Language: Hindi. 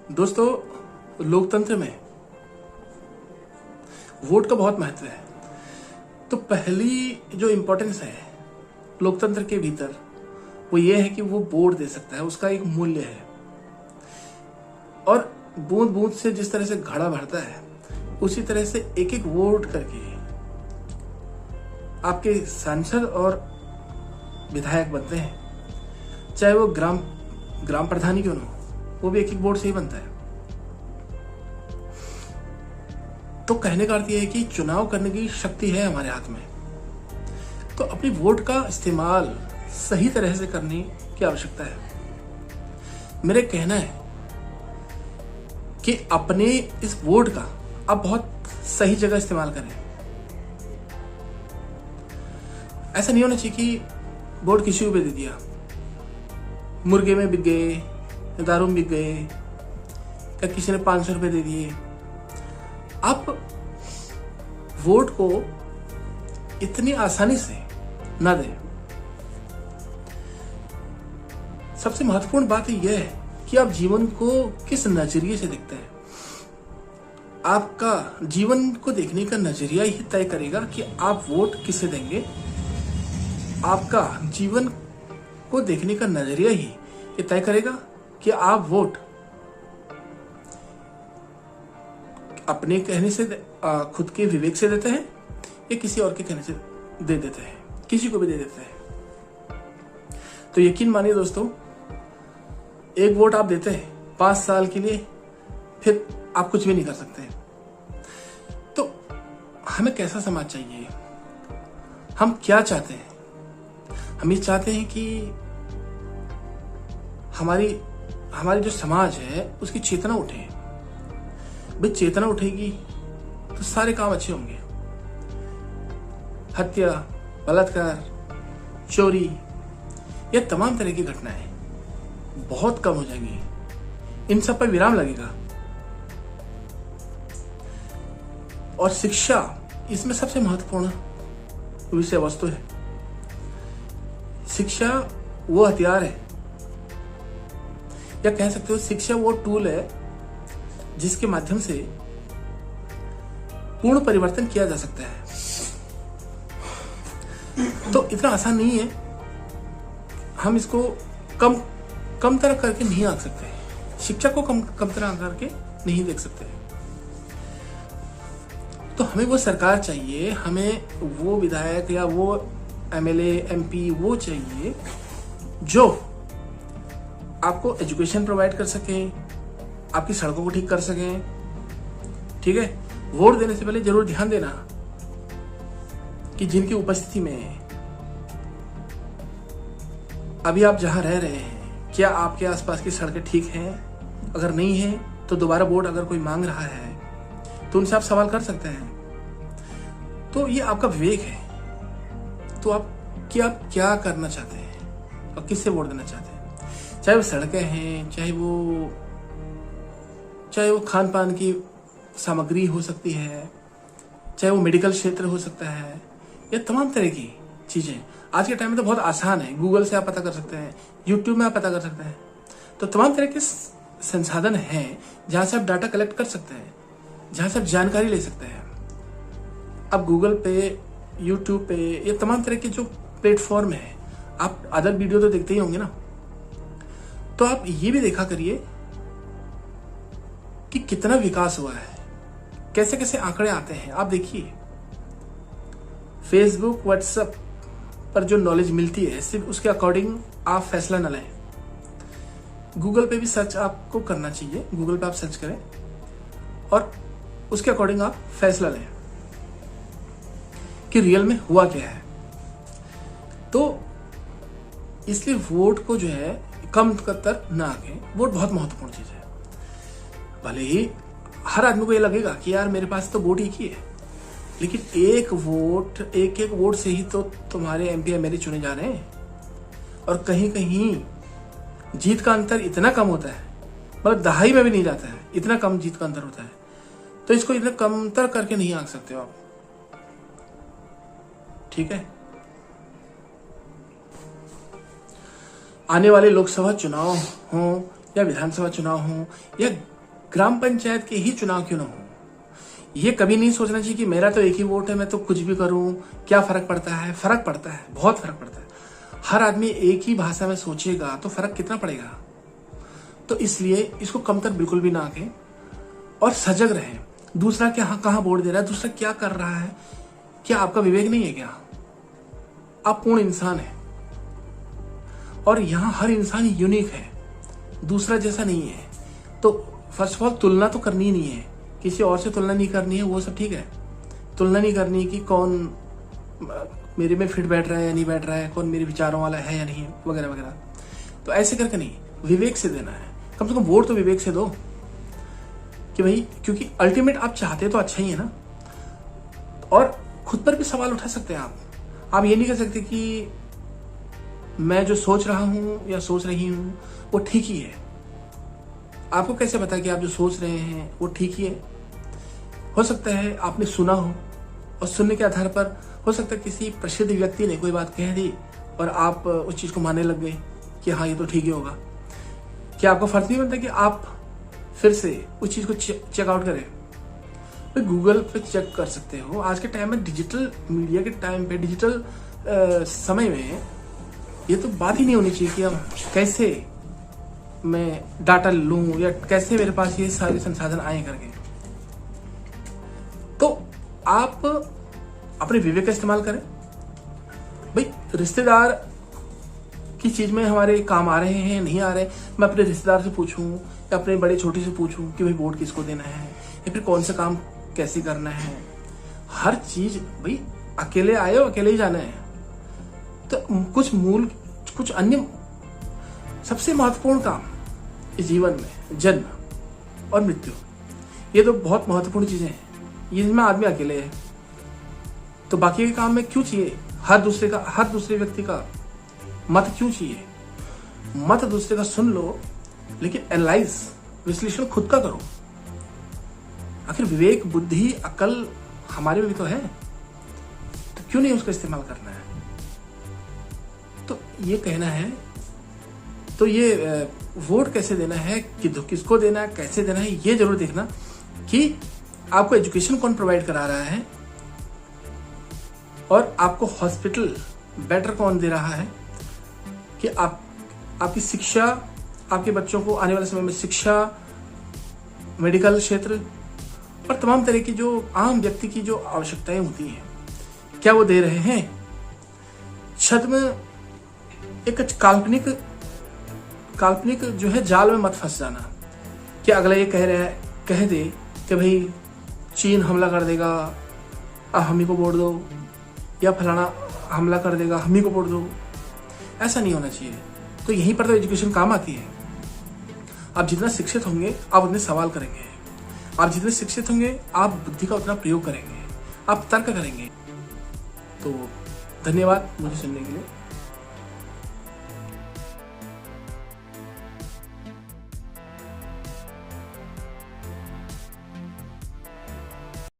दोस्तों, लोकतंत्र में वोट का बहुत महत्व है। तो पहली जो इम्पोर्टेंस है लोकतंत्र के भीतर वो ये है कि वो वोट दे सकता है, उसका एक मूल्य है। और बूंद बूंद से जिस तरह से घड़ा भरता है उसी तरह से एक एक वोट करके आपके सांसद और विधायक बनते हैं। चाहे वो ग्राम प्रधान ही क्यों ना हो, वो भी एक एक वोट से ही बनता है। तो कहने का अर्थ यह है कि चुनाव करने की शक्ति है हमारे हाथ में। तो अपनी वोट का इस्तेमाल सही तरह से करने की आवश्यकता है। मेरा कहना है कि अपने इस वोट का आप बहुत सही जगह इस्तेमाल करें। ऐसा नहीं होना चाहिए कि वोट किसी को भी दे दिया, मुर्गे में बिक गए, दारू में बिक गए, या किसी ने 500 रुपए दे दिए। आप वोट को इतनी आसानी से ना दें। सबसे महत्वपूर्ण बात यह है कि आप जीवन को किस नजरिए से देखते हैं। आपका जीवन को देखने का नजरिया ही तय करेगा कि आप वोट किसे देंगे। आपका जीवन को देखने का नजरिया ही ये तय करेगा कि आप वोट अपने कहने से खुद के विवेक से देते हैं या किसी और के कहने से दे देते हैं, किसी को भी दे देते हैं। तो यकीन मानिए दोस्तों, एक वोट आप देते हैं 5 साल के लिए, फिर आप कुछ भी नहीं कर सकते। तो हमें कैसा समाज चाहिए, हम क्या चाहते हैं? हम ये चाहते हैं कि हमारी जो समाज है उसकी चेतना उठे। भाई चेतना उठेगी तो सारे काम अच्छे होंगे। हत्या, बलात्कार, चोरी, ये तमाम तरह की घटनाएं बहुत कम हो जाएंगी। इन सब पर विराम लगेगा। और शिक्षा इसमें सबसे महत्वपूर्ण विषय वस्तु है। शिक्षा वो हथियार है, या कह सकते हो शिक्षा वो टूल है जिसके माध्यम से पूर्ण परिवर्तन किया जा सकता है। तो इतना आसान नहीं है, हम इसको कम तरह करके नहीं आंक सकते। शिक्षा को कम तरह करके नहीं देख सकते। तो हमें वो सरकार चाहिए, हमें वो विधायक या वो एमएलए, एमपी वो चाहिए जो आपको एजुकेशन प्रोवाइड कर सके, आपकी सड़कों को ठीक कर सकें। ठीक है, वोट देने से पहले जरूर ध्यान देना कि जिनकी उपस्थिति में अभी आप जहां रह रहे हैं, क्या आपके आसपास की सड़कें ठीक हैं? अगर नहीं है तो दोबारा वोट अगर कोई मांग रहा है तो उनसे आप सवाल कर सकते हैं। तो ये आपका विवेक है। तो आप क्या करना चाहते हैं और किससे वोट देना चाहते हैं? चाहे वो सड़कें हैं, चाहे वो खान पान की सामग्री हो सकती है, चाहे वो मेडिकल क्षेत्र हो सकता है, या तमाम तरह की चीजें। आज के टाइम में तो बहुत आसान है, गूगल से आप पता कर सकते हैं, यूट्यूब में आप पता कर सकते हैं। तो तमाम तरह के संसाधन हैं जहां से आप डाटा कलेक्ट कर सकते हैं, जहां से आप जानकारी ले सकते हैं। अब गूगल पे, यूट्यूब पे, ये तमाम तरह के जो प्लेटफॉर्म है, आप अदर वीडियो तो देखते ही होंगे ना। तो आप ये भी देखा करिए कि कितना विकास हुआ है, कैसे कैसे आंकड़े आते हैं। आप देखिए फेसबुक, व्हाट्सएप पर जो नॉलेज मिलती है, सिर्फ उसके अकॉर्डिंग आप फैसला न लें। गूगल पे भी सर्च आपको करना चाहिए। गूगल पे आप सर्च करें और उसके अकॉर्डिंग आप फैसला लें कि रियल में हुआ क्या है। तो इसलिए वोट को जो है कम कर ना आगे, वोट बहुत महत्वपूर्ण चीज है। भले ही हर आदमी को ये लगेगा कि यार मेरे पास तो वोट एक ही है, लेकिन एक एक वोट से ही तो तुम्हारे एमपी एमएलए चुने जा रहे हैं। और कहीं कहीं जीत का अंतर इतना कम होता है, मतलब दहाई में भी नहीं जाता है, इतना कम जीत का अंतर होता है। तो इसको इतना कमतर करके नहीं आंक सकते हो आप। ठीक है, आने वाले लोकसभा चुनाव हों या विधानसभा चुनाव हों या ग्राम पंचायत के ही चुनाव क्यों ना हो, ये कभी नहीं सोचना चाहिए कि मेरा तो एक ही वोट है, मैं तो कुछ भी करूं, क्या फर्क पड़ता है। फर्क पड़ता है, बहुत फर्क पड़ता है। हर आदमी एक ही भाषा में सोचेगा तो फर्क कितना पड़ेगा। तो इसलिए इसको कमतर बिल्कुल भी ना आके और सजग रहें। दूसरा क्या कहाँ वोट दे रहा है, दूसरा क्या कर रहा है, क्या आपका विवेक नहीं है क्या? आप पूर्ण इंसान है और यहाँ हर इंसान यूनिक है, दूसरा जैसा नहीं है। तो फर्स्ट ऑफ ऑल तुलना तो करनी ही नहीं है, किसी और से तुलना नहीं करनी है, वो सब ठीक है। तुलना नहीं करनी कि कौन मेरे में फिट बैठ रहा है या नहीं बैठ रहा है, कौन मेरे विचारों वाला है या नहीं, वगैरह वगैरह। तो ऐसे करके नहीं, विवेक से देना है। कम से कम वोट तो विवेक से दो कि भाई, क्योंकि अल्टीमेट आप चाहते तो अच्छा ही है ना। और खुद पर भी सवाल उठा सकते हैं आप ये नहीं कह सकते कि मैं जो सोच रहा हूं या सोच रही हूं वो ठीक ही है। आपको कैसे पता कि आप जो सोच रहे हैं वो ठीक ही है? हो सकता है आपने सुना हो और सुनने के आधार पर हो सकता है किसी प्रसिद्ध व्यक्ति ने कोई बात कह दी और आप उस चीज को मानने लग गए कि हाँ ये तो ठीक ही होगा। क्या आपको फर्क नहीं बनता कि आप फिर से उस चीज को चेकआउट करें? तो गूगल पे चेक कर सकते हो। आज के टाइम में, डिजिटल मीडिया के टाइम पे, डिजिटल समय में ये तो बात ही नहीं होनी चाहिए कि हम कैसे मैं डाटा लूं या कैसे मेरे पास ये सारे संसाधन आए करके। तो आप अपने विवेक का इस्तेमाल करें। भाई रिश्तेदार की चीज में हमारे काम आ रहे हैं, नहीं आ रहे, मैं अपने रिश्तेदार से पूछूं या अपने बड़े छोटे से पूछूं कि भाई वोट किसको देना है या फिर कौन सा काम कैसे करना है। हर चीज भाई अकेले आए हो, अकेले ही जाना है। तो कुछ अन्य सबसे महत्वपूर्ण काम इस जीवन में जन्म और मृत्यु, ये तो बहुत महत्वपूर्ण चीजें हैं, जिनमें आदमी अकेले है। तो बाकी के काम में क्यों चाहिए हर दूसरे व्यक्ति का मत क्यों चाहिए? मत दूसरे का सुन लो, लेकिन एनालाइज, विश्लेषण खुद का करो। आखिर विवेक, बुद्धि, अकल हमारे में भी तो है, तो क्यों नहीं उसका इस्तेमाल करना है? तो ये कहना है। तो ये वोट कैसे देना है, किसको देना है, कैसे देना है, ये जरूर देखना कि आपको एजुकेशन कौन प्रोवाइड करा रहा है और आपको हॉस्पिटल बेटर कौन दे रहा है, कि आपकी शिक्षा, आपके बच्चों को आने वाले समय में शिक्षा, मेडिकल क्षेत्र और तमाम तरह की जो आम व्यक्ति की जो आवश्यकताएं होती हैं, क्या वो दे रहे हैं। छद में एक काल्पनिक जो है जाल में मत फंस जाना कि अगला ये कह दे कि भाई चीन हमला कर देगा, अब हम ही को वोट दो, या फलाना हमला कर देगा, हम ही को वोट दो। ऐसा नहीं होना चाहिए। तो यहीं पर तो एजुकेशन काम आती है। आप जितना शिक्षित होंगे आप उतने सवाल करेंगे, आप जितने शिक्षित होंगे आप बुद्धि का उतना प्रयोग करेंगे, आप तर्क करेंगे। तो धन्यवाद मुझे सुनने के लिए।